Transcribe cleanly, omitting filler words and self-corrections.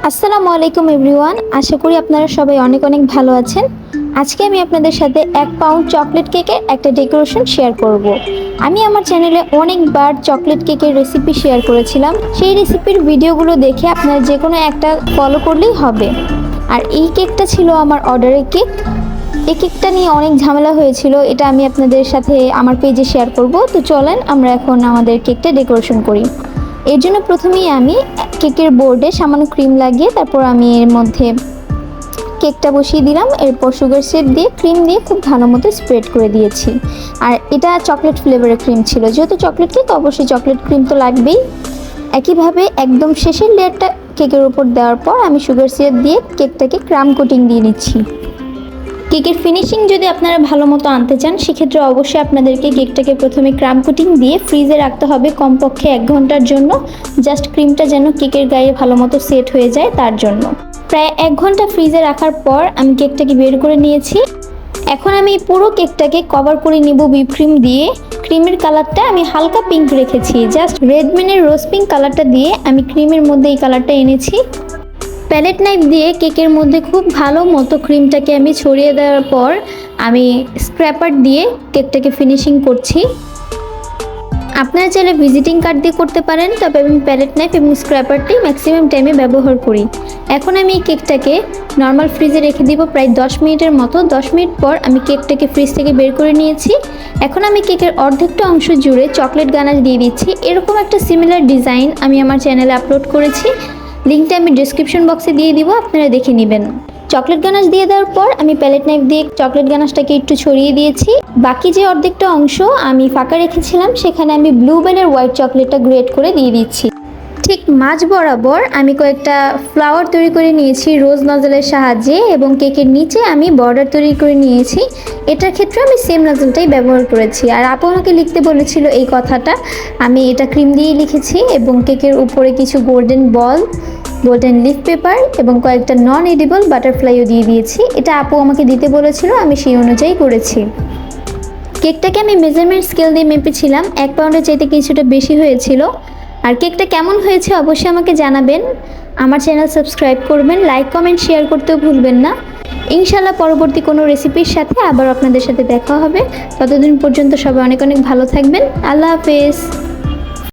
আসসালামু আলাইকুম এভরিওয়ান, আশা করি আপনারা সবাই অনেক অনেক ভালো আছেন। আজকে আমি আপনাদের সাথে 1 পাউন্ড চকলেট কেকের একটা ডেকোরেশন শেয়ার করব। আমি আমার চ্যানেলে অনেকবার চকলেট কেকের রেসিপি শেয়ার করেছিলাম। সেই রেসিপির ভিডিওগুলো দেখে আপনারা যে কোনো একটা ফলো করলেই হবে। আর এই কেকটা ছিল আমার অর্ডারের কেক। এই কেকটা নিয়ে অনেক ঝামেলা হয়েছিল, এটা আমি আপনাদের সাথে আমার পেজে শেয়ার করব। তো চলেন আমরা এখন আমাদের কেকটা ডেকোরেশন করি। এর জন্য প্রথমেই আমি কেকের বোর্ডে সামান্য ক্রিম লাগিয়ে তারপর আমি এর মধ্যে কেকটা বসিয়ে দিলাম। এরপর সুগার সিরাপ দিয়ে ক্রিম দিয়ে খুব ভালো মতো স্প্রেড করে দিয়েছি। আর এটা চকলেট ফ্লেভারের ক্রিম ছিল, যেহেতু চকলেট কেক অবশ্যই চকলেট ক্রিম তো লাগবেই। একইভাবে একদম শেষের লেয়ারটা কেকের উপর দেওয়ার পর আমি সুগার সিরাপ দিয়ে কেকটাকে ক্রাম কোটিং দিয়ে নিচ্ছি। কেকের ফিনিশিং যদি আপনারা ভালো মতো আনতে চান, সেক্ষেত্রে অবশ্যই আপনাদেরকে কেকটাকে প্রথমে ক্রাম কোটিং দিয়ে ফ্রিজে রাখতে হবে কমপক্ষে 1 ঘন্টার জন্য, জাস্ট ক্রিমটা যেন কেকের গায়ে ভালো মতো সেট হয়ে যায় তার জন্য। প্রায় 1 ঘন্টা ফ্রিজে রাখার পর আমি কেকটাকে বের করে নিয়েছি। এখন আমি পুরো কেকটাকে কভার করে নিব হুইপ ক্রিম দিয়ে। ক্রিমের কালারটা আমি হালকা পিঙ্ক রেখেছি, জাস্ট রেডম্যানের রোজ পিঙ্ক কালারটা দিয়ে আমি ক্রিমের মধ্যে এই কালারটা এনেছি। প্যালেট নাইফ দিয়ে কেকের মধ্যে খুব ভালো মতো ক্রিমটাকে আমি ছড়িয়ে দেওয়ার পর আমি স্ক্র্যাপার দিয়ে কেকটাকে ফিনিশিং করছি। আপনারা চাইলে ভিজিটিং কার্ড দিয়ে করতে পারেন, তবে আমি প্যালেট নাইফ এবং স্ক্র্যাপারটি ম্যাক্সিমাম টাইমে ব্যবহার করি। এখন আমি এই কেকটাকে নর্মাল ফ্রিজে রেখে দিব প্রায় 10 মিনিটের মতো। 10 মিনিট পর আমি কেকটাকে ফ্রিজ থেকে বের করে নিয়েছি। এখন আমি কেকের অর্ধেকটা অংশ জুড়ে চকলেট গানাশ দিয়ে দিচ্ছি। এরকম একটা সিমিলার ডিজাইন আমি আমার চ্যানেলে আপলোড করেছি, লিঙ্কটা আমি ডিসক্রিপশন বক্সে দিয়ে দিব, আপনারা দেখে নেবেন। চকলেট গানাশ দিয়ে দেওয়ার পর আমি প্যালেট নাইফ দিয়ে চকলেট গানাশটাকে একটু ছড়িয়ে দিয়েছি। বাকি যে অর্ধেকটা অংশ আমি ফাঁকা রেখেছিলাম, সেখানে আমি ব্লুবেলের হোয়াইট চকলেটটা গ্রেট করে দিয়ে দিচ্ছি। ঠিক মাঝ বরাবর আমি কয়েকটা ফ্লাওয়ার তৈরি করে নিয়েছি রোজ নজলের সাহায্যে, এবং কেকের নিচে আমি বর্ডার তৈরি করে নিয়েছি। এটার ক্ষেত্রে আমি সেম নজলটাই ব্যবহার করেছি। আর আপু আমাকে লিখতে বলেছিল এই কথাটা, আমি এটা ক্রিম দিয়েই লিখেছি, এবং কেকের উপরে কিছু golden ball, golden leaf paper এবং কয়েকটা নন এডিবল বাটারফ্লাইও দিয়ে দিয়েছি। এটা আপু আমাকে দিতে বলেছিল, আমি সেই অনুযায়ী করেছি। কেকটাকে আমি মেজারমেন্ট স্কেল দিয়ে মেপেছিলাম, 1 পাউন্ডের চাইতে কিছুটা বেশি হয়েছিল। আর কেকটা কেমন হয়েছে অবশ্যই আমাকে জানাবেন। আমার চ্যানেল সাবস্ক্রাইব করবেন, লাইক কমেন্ট শেয়ার করতেও ভুলবেন না। ইনশাআল্লাহ পরবর্তী কোনো রেসিপির সাথে আবার আপনাদের সাথে দেখা হবে। ততদিন পর্যন্ত সবাই অনেক অনেক ভালো থাকবেন। আল্লাহ হাফেজ।